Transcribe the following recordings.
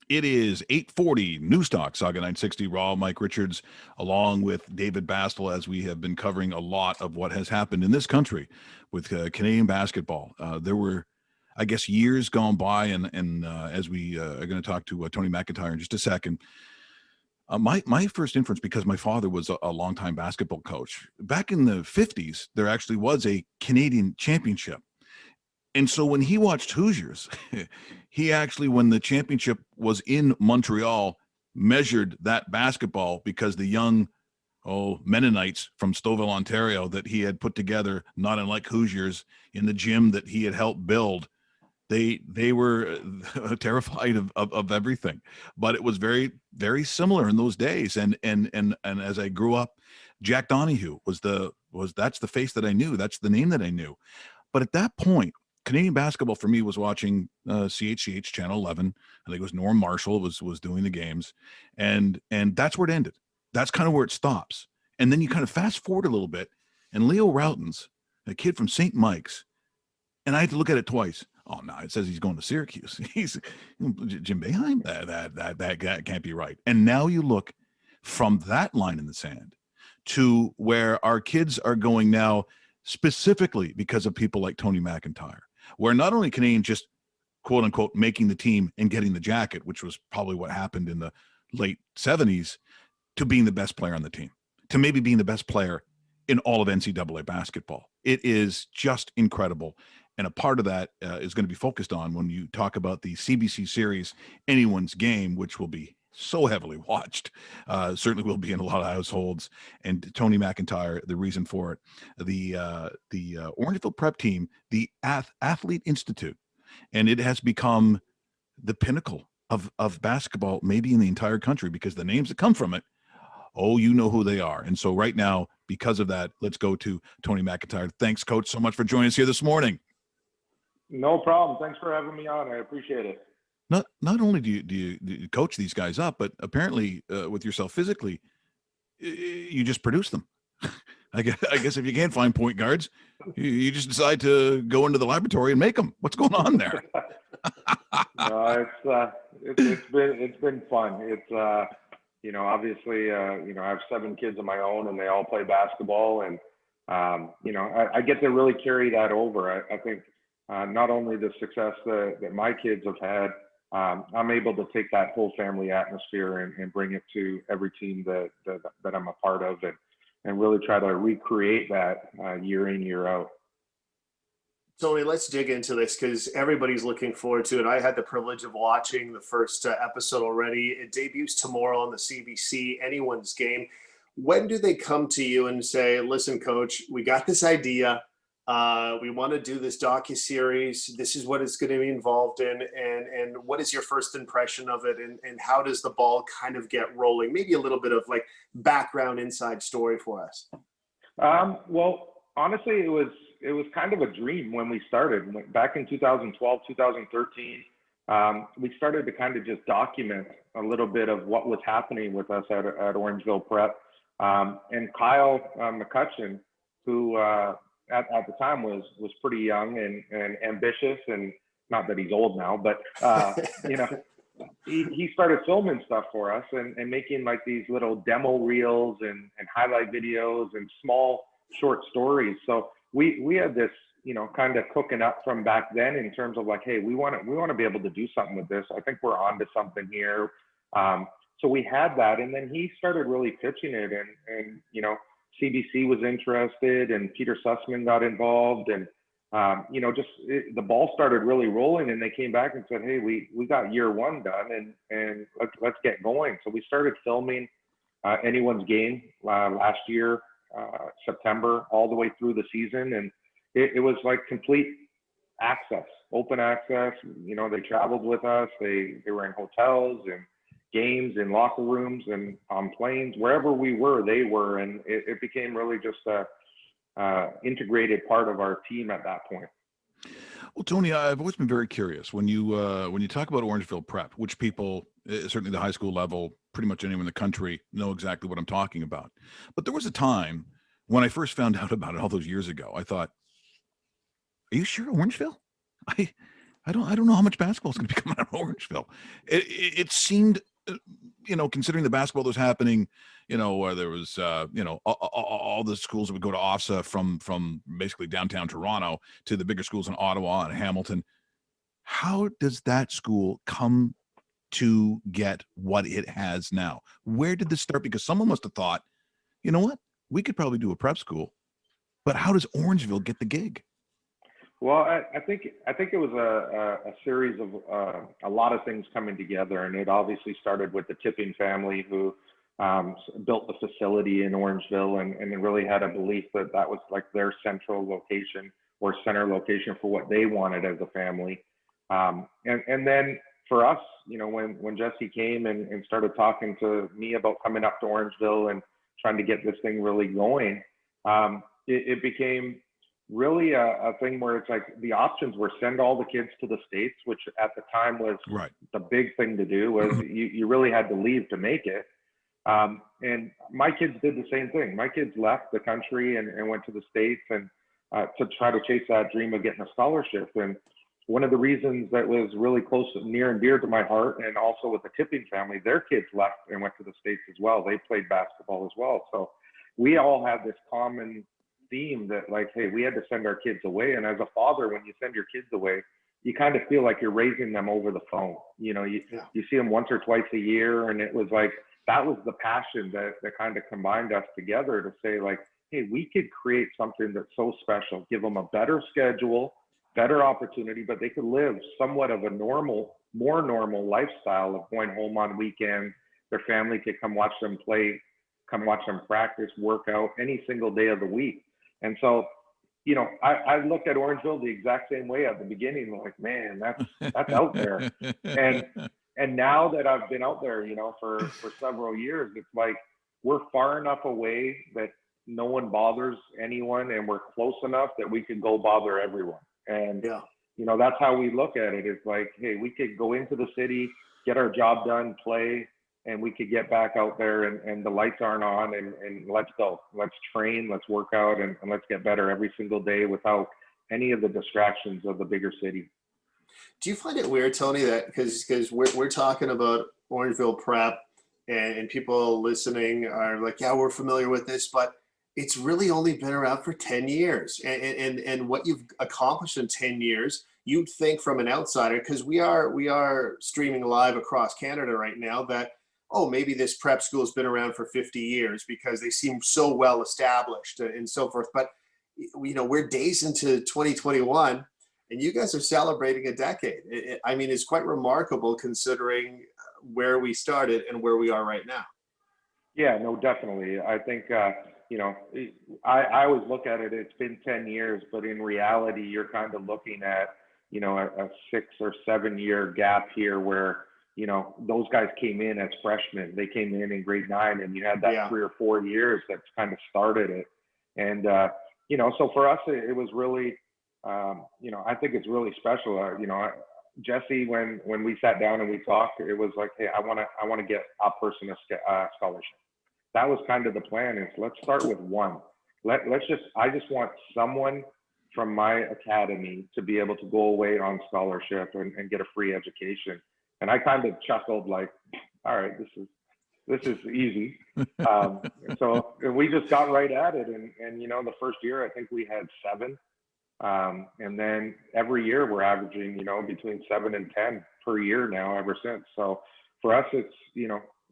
It is 8:40 Newstalk Sauga 960 Raw. Mike Richards, along with David Bastl, as we have been covering a lot of what has happened in this country with Canadian basketball. There were, I guess, years gone by, and as we are going to talk to Tony McIntyre in just a second. My first inference, because my father was a longtime basketball coach back in the 50s, there actually was a Canadian championship. And so when he watched Hoosiers, he actually, when the championship was in Montreal, measured that basketball because the young, Mennonites from Stouffville, Ontario, that he had put together, not unlike Hoosiers, in the gym that he had helped build, they were terrified of everything. But it was very, very similar in those days. And as I grew up, Jack Donahue was that's the face that I knew. That's the name that I knew. But at that point, Canadian basketball for me was watching CHCH Channel 11. I think it was Norm Marshall was doing the games, and that's where it ended. That's kind of where it stops. And then you kind of fast forward a little bit, and Leo Routens, a kid from St. Mike's, and I had to look at it twice. Oh no, it says he's going to Syracuse. He's Jim Boeheim. That can't be right. And now you look from that line in the sand to where our kids are going now, specifically because of people like Tony McIntyre, where not only Canadian just quote unquote making the team and getting the jacket, which was probably what happened in the late 70s, to being the best player on the team, to maybe being the best player in all of NCAA basketball. It is just incredible. And a part of that is going to be focused on when you talk about the CBC series, Anyone's Game, which will be so heavily watched, certainly will be in a lot of households. And Tony McIntyre, the reason for it, the Orangeville prep team, the Athlete Institute, and it has become the pinnacle of basketball, maybe in the entire country, because the names that come from it, you know who they are. And so right now, because of that, let's go to Tony McIntyre. Thanks, Coach, so much for joining us here this morning. No problem. Thanks for having me on. I appreciate it. Not only do you coach these guys up, but apparently with yourself physically, you just produce them. I guess if you can't find point guards, you just decide to go into the laboratory and make them. What's going on there? No, it's been fun. It's obviously I have 7 kids of my own, and they all play basketball, and I get to really carry that over. I think not only the success that my kids have had, I'm able to take that whole family atmosphere and bring it to every team that I'm a part of, and really try to recreate that year in, year out. Tony, let's dig into this because everybody's looking forward to it. I had the privilege of watching the first episode already. It debuts tomorrow on the CBC, Anyone's Game. When do they come to you and say, listen, Coach, we got this idea. We want to do this docuseries. This is what it's going to be involved in. And what is your first impression of it? And how does the ball kind of get rolling? Maybe a little bit of like background inside story for us. Well, honestly, it was kind of a dream when we started. Back in 2012, 2013, we started to kind of just document a little bit of what was happening with us at Orangeville Prep. And Kyle McCutcheon, who at the time was pretty young and ambitious, and not that he's old now, but he started filming stuff for us and making like these little demo reels and highlight videos and small short stories. So we had this, kind of cooking up from back then in terms of like, hey, we want to be able to do something with this. I think we're onto something here. So we had that, and then he started really pitching it, and CBC was interested, and Peter Sussman got involved, and the ball started really rolling, and they came back and said, hey, we got year 1 done, and let's get going. So we started filming Anyone's Game last year, September, all the way through the season, and it was like complete access, open access. They traveled with us. They were in hotels and games, in locker rooms, and on planes, wherever we were, they were, and it became really just a integrated part of our team at that point. Well, Tony, I've always been very curious when you talk about Orangeville Prep, which people, certainly the high school level, pretty much anyone in the country, know exactly what I'm talking about. But there was a time when I first found out about it all those years ago. I thought, "Are you sure Orangeville? I don't know how much basketball is going to be coming out of Orangeville. It seemed, considering the basketball that was happening, where there was, all the schools that would go to OFSA from basically downtown Toronto to the bigger schools in Ottawa and Hamilton. How does that school come to get what it has now? Where did this start? Because someone must have thought, you know what, we could probably do a prep school, but how does Orangeville get the gig? Well, I think it was a series of a lot of things coming together, and it obviously started with the Tipping family who built the facility in Orangeville, and they really had a belief that that was like their central location or center location for what they wanted as a family. And then for us, when Jesse came and started talking to me about coming up to Orangeville and trying to get this thing really going, it became really a thing where it's like the options were send all the kids to the States, which at the time was right. The big thing to do. Was you really had to leave to make it. And my kids did the same thing. My kids left the country and went to the States and to try to chase that dream of getting a scholarship. And one of the reasons that was really close, near and dear to my heart, and also with the Tipping family, their kids left and went to the States as well. They played basketball as well. So we all had this common theme that, like, hey, we had to send our kids away. And as a father, when you send your kids away, you kind of feel like you're raising them over the phone. You see them once or twice a year. And it was like, that was the passion that kind of combined us together to say, like, hey, we could create something that's so special, give them a better schedule, better opportunity, but they could live somewhat of a more normal lifestyle of going home on weekends. Their family could come watch them play, come watch them practice, work out any single day of the week. And so, I looked at Orangeville the exact same way at the beginning, like, man, that's out there. And now that I've been out there, for several years, it's like we're far enough away that no one bothers anyone, and we're close enough that we could go bother everyone. And that's how we look at it. It's like, hey, we could go into the city, get our job done, play, and we could get back out there and the lights aren't on, and let's go. Let's train, let's work out, and let's get better every single day without any of the distractions of the bigger city. Do you find it weird, Tony, that because we're talking about Orangeville prep and people listening are like, yeah, we're familiar with this, but it's really only been around for 10 years. And what you've accomplished in 10 years, you'd think from an outsider, because we are streaming live across Canada right now, that, oh, maybe this prep school has been around for 50 years because they seem so well established and so forth. But, we're days into 2021 and you guys are celebrating a decade. It's quite remarkable considering where we started and where we are right now. Yeah, no, definitely. I think, I always look at it, it's been 10 years, but in reality, you're kind of looking at, a 6 or 7 year gap here where, those guys came in as freshmen. They came in grade 9, and you had that 3 or 4 years that's kind of started it. And, so for us, it was really, I think it's really special. Jesse, when we sat down and we talked, it was like, hey, I want to get a person a scholarship. That was kind of the plan, is let's start with one. I just want someone from my academy to be able to go away on scholarship and get a free education. And I kind of chuckled like, all right, this is easy. So we just got right at it. And the first year, I think we had 7. And then every year we're averaging, between 7 and 10 per year now ever since. So for us, it's,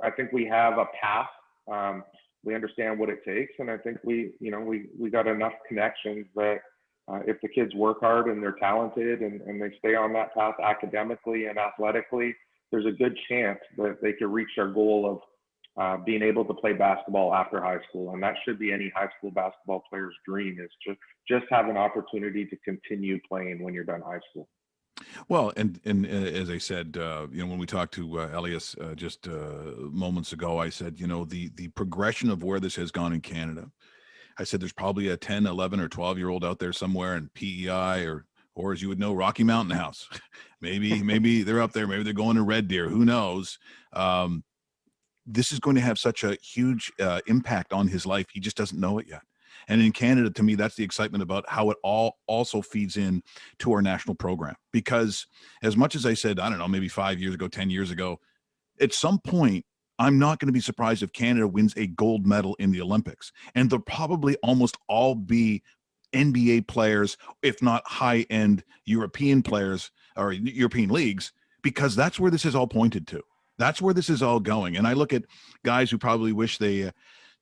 I think we have a path. We understand what it takes. And I think we got enough connections that if the kids work hard and they're talented and they stay on that path academically and athletically, there's a good chance that they could reach their goal of being able to play basketball after high school. And that should be any high school basketball player's dream, is just have an opportunity to continue playing when you're done high school. Well, and as I said, when we talked to Elias just moments ago, I said, the progression of where this has gone in Canada, I said, there's probably a 10, 11 or 12-year-old out there somewhere in PEI or as you would know, Rocky Mountain House. maybe they're up there. Maybe they're going to Red Deer. Who knows? This is going to have such a huge impact on his life. He just doesn't know it yet. And in Canada, to me, that's the excitement about how it all also feeds in to our national program. Because as much as I said, I don't know, maybe 5 years ago, 10 years ago, at some point, I'm not going to be surprised if Canada wins a gold medal in the Olympics. And they'll probably almost all be NBA players, if not high-end European players or European leagues, because that's where this is all pointed to. That's where this is all going. And I look at guys who probably wish they,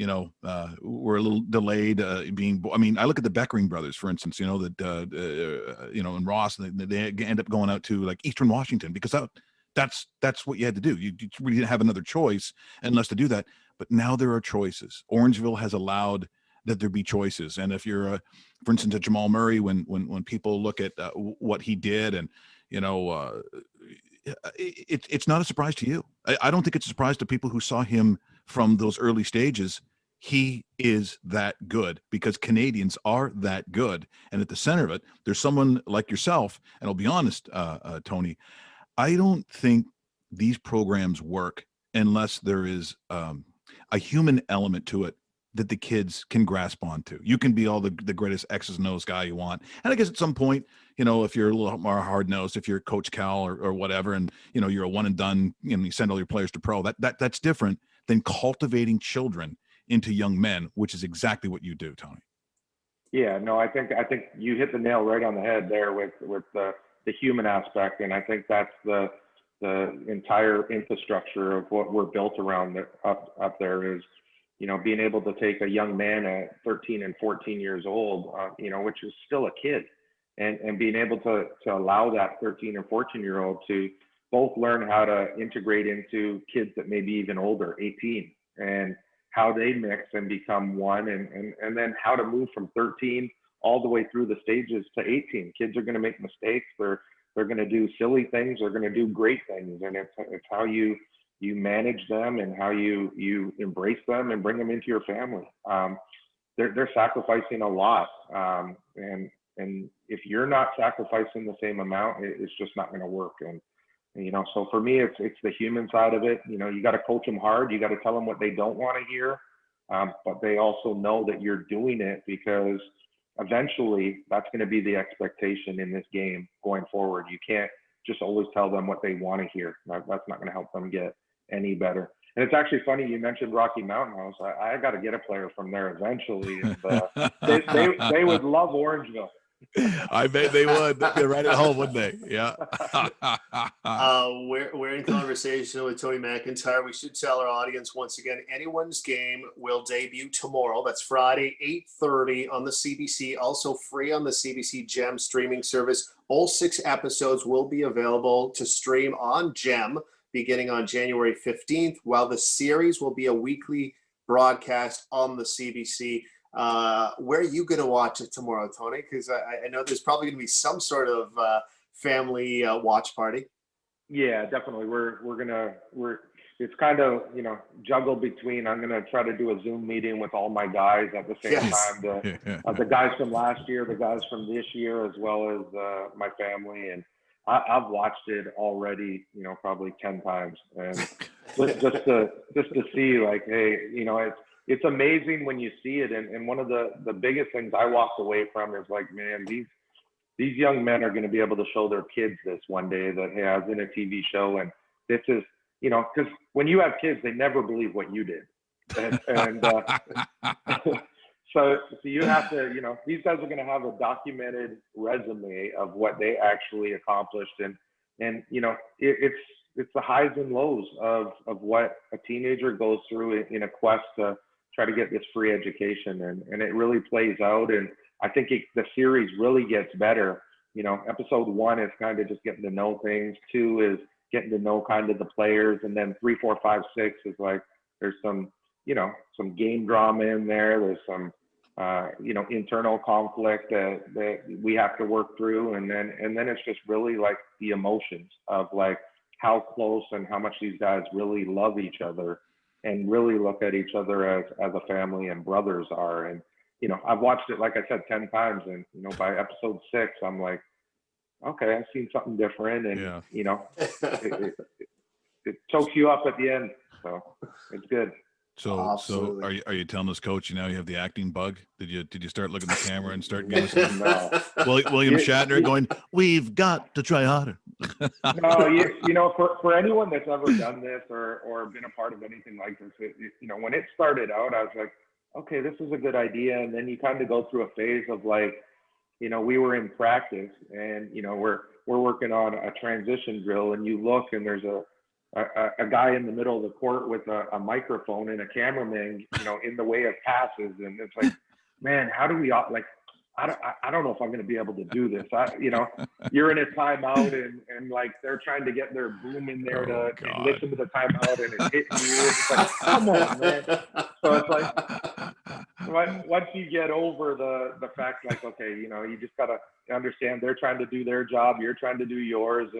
were a little delayed being. I mean, I look at the Beckering brothers, for instance. And Ross, they end up going out to like Eastern Washington because that's what you had to do. You really didn't have another choice unless to do that. But now there are choices. Orangeville has allowed that there be choices. And if you're, for instance, at Jamal Murray, when people look at what he did, and it's not a surprise to you. I don't think it's a surprise to people who saw him from those early stages. He is that good because Canadians are that good. And at the center of it, there's someone like yourself. And I'll be honest, Tony, I don't think these programs work unless there is a human element to it that the kids can grasp onto. You can be all the greatest X's and O's guy you want. And I guess at some point, if you're a little more hard-nosed, if you're Coach Cal or whatever, and, you're a one and done, you send all your players to pro, that's different than cultivating children into young men, which is exactly what you do, Tony. Yeah, no, I think you hit the nail right on the head there with the human aspect. And I think that's the entire infrastructure of what we're built around up there is, being able to take a young man at 13 and 14 years old, which is still a kid, and being able to allow that 13 or 14-year-old to both learn how to integrate into kids that may be even older, 18, and how they mix and become one, and then how to move from 13 all the way through the stages to 18. Kids are going to make mistakes. They're going to do silly things. They're going to do great things. And it's how you manage them and how you embrace them and bring them into your family. They're sacrificing a lot. And if you're not sacrificing the same amount, it's just not going to work. And, so for me, it's the human side of it. You got to coach them hard. You got to tell them what they don't want to hear. But they also know that you're doing it because eventually that's going to be the expectation in this game going forward. You can't just always tell them what they want to hear. That's not going to help them get any better. And it's actually funny you mentioned Rocky Mountain House. I got to get a player from there eventually. And, they would love Orangeville. I bet they would. They'd be right at home, wouldn't they? Yeah. We're in conversation with Tony McIntyre. We should tell our audience once again, Anyone's Game will debut tomorrow. That's Friday, 8:30 on the CBC. Also free on the CBC Gem streaming service. All 6 episodes will be available to stream on Gem beginning on January 15th, while the series will be a weekly broadcast on the CBC. Where are you going to watch it tomorrow, Tony? Because I know there's probably going to be some sort of family watch party. Yeah, definitely. It's kind of, juggled between, I'm going to try to do a Zoom meeting with all my guys at the same time. The guys from last year, the guys from this year, as well as my family. And I've watched it already, probably 10 times. And just to see like, hey, it's amazing when you see it. And one of the biggest things I walked away from is like, man, these young men are going to be able to show their kids this one day that, hey, I was in a TV show and this is, because when you have kids, they never believe what you did. And so you have to, these guys are going to have a documented resume of what they actually accomplished. And it's the highs and lows of what a teenager goes through in a quest to try to get this free education. And it really plays out. And I think the series really gets better. Episode 1 is kind of just getting to know things. 2 is getting to know kind of the players. And then 3, 4, 5, 6 is like, there's some game drama in there. There's some, internal conflict that we have to work through. And then it's just really like the emotions of like how close and how much these guys really love each other and really look at each other as a family and brothers are. And, I've watched it, like I said, 10 times. And, by episode 6, I'm like, okay, I've seen something different. And, it chokes you up at the end. So it's good. So Absolutely. are you telling us, Coach, you have the acting bug? Did you start looking at the camera and start giving some No. William You- Shatner you- going, "We've got to try harder." No, for anyone that's ever done this or been a part of anything like this, when it started out, I was like, okay, this is a good idea. And then you kind of go through a phase of like, we were in practice and, we're working on a transition drill and you look and there's a guy in the middle of the court with a microphone and a cameraman, in the way of passes. And it's like, man, how do we like, I don't know if I'm going to be able to do this. You're in a timeout and like they're trying to get their boom in there to listen to the timeout and it's hitting you. It's like, come on, man. So it's like, once you get over the fact, like, okay, you just got to understand they're trying to do their job. You're trying to do yours.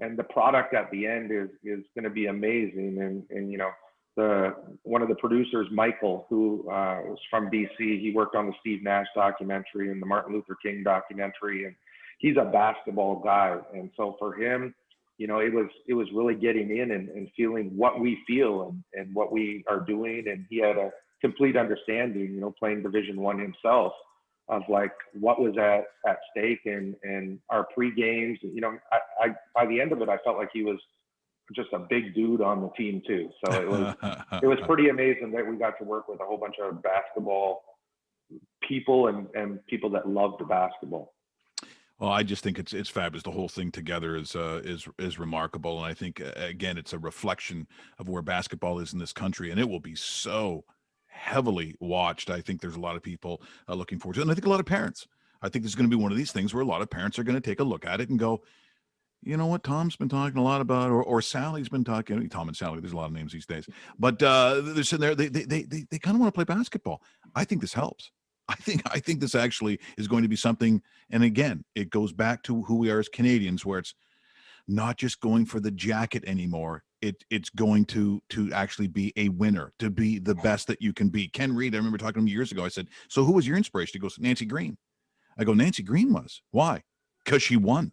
And the product at the end is going to be amazing. And one of the producers, Michael, who was from BC, he worked on the Steve Nash documentary and the Martin Luther King documentary, and he's a basketball guy. And so for him, it was really getting in and feeling what we feel and what we are doing. And he had a complete understanding, playing Division I himself, of like what was at stake and our pre-games. I by the end of it, I felt like he was just a big dude on the team too. So it was pretty amazing that we got to work with a whole bunch of basketball people and people that loved basketball. Well, I just think it's fabulous. The whole thing together is remarkable, and I think again it's a reflection of where basketball is in this country, and it will be so heavily watched. I think there's a lot of people looking forward to it, and I think a lot of parents. I think there's going to be one of these things where a lot of parents are going to take a look at it and go, you know what, Tom's been talking a lot about, or Sally's been talking. Tom and Sally, there's a lot of names these days, but they're sitting there. They kind of want to play basketball. I think this helps. I think this actually is going to be something. And again, it goes back to who we are as Canadians, where it's not just going for the jacket anymore. It's going to actually be a winner, to be the best that you can be. Ken Reed, I remember talking to him years ago. I said, "So who was your inspiration?" He goes, "Nancy Green." I go, "Nancy Green was. Why? Because she won."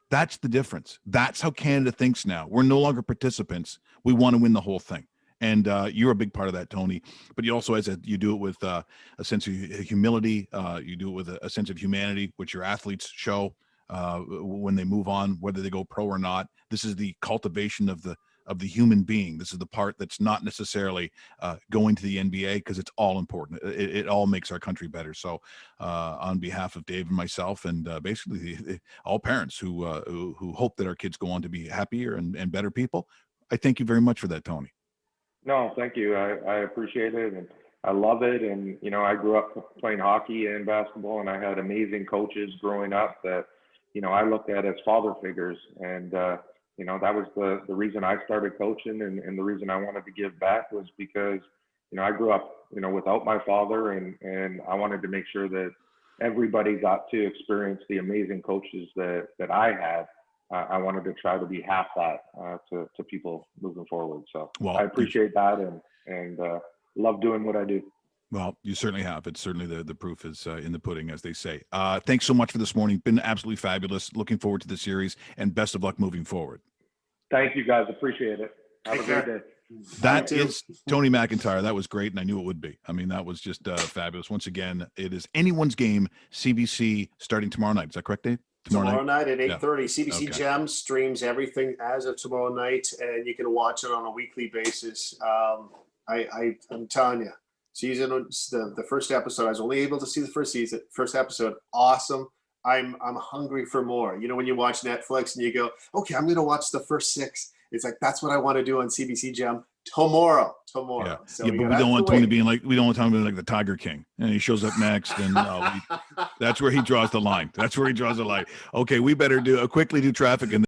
That's the difference. That's how Canada thinks now. We're no longer participants. We want to win the whole thing. And you're a big part of that, Tony. But you also, you do it with a sense of humility. You do it with a sense of humanity, which your athletes show when they move on, whether they go pro or not. This is the cultivation of the human being. This is the part that's not necessarily going to the NBA, because it's all important. It all makes our country better. So on behalf of Dave and myself, and basically all parents who hope that our kids go on to be happier and better people, I thank you very much for that, Tony. No, thank you. I appreciate it. And I love it. And, I grew up playing hockey and basketball, and I had amazing coaches growing up that, I looked at as father figures. And, that was the reason I started coaching, and the reason I wanted to give back was because, I grew up, without my father, and I wanted to make sure that everybody got to experience the amazing coaches that I had. I wanted to try to be half that to people moving forward. So I appreciate that and love doing what I do. Well, you certainly have. It's certainly the proof is in the pudding, as they say. Thanks so much for this morning. Been absolutely fabulous. Looking forward to the series, and best of luck moving forward. Thank you, guys. Appreciate it. Have a great day. That is Tony McIntyre. That was great, and I knew it would be. I mean, that was just fabulous. Once again, it is anyone's game. CBC starting tomorrow night. Is that correct, Dave? Tomorrow night at 8:30. Yeah. CBC Okay. Gem streams everything as of tomorrow night, and you can watch it on a weekly basis. I'm telling you, the first episode, I was only able to see the first episode. Awesome. I'm hungry for more. When you watch Netflix and you go, okay, I'm going to watch the first 6. It's like, that's what I want to do on CBC Gem tomorrow. Yeah. So but we don't want Tony being like the Tiger King, and he shows up next, and that's where he draws the line. Okay, we better quickly do traffic and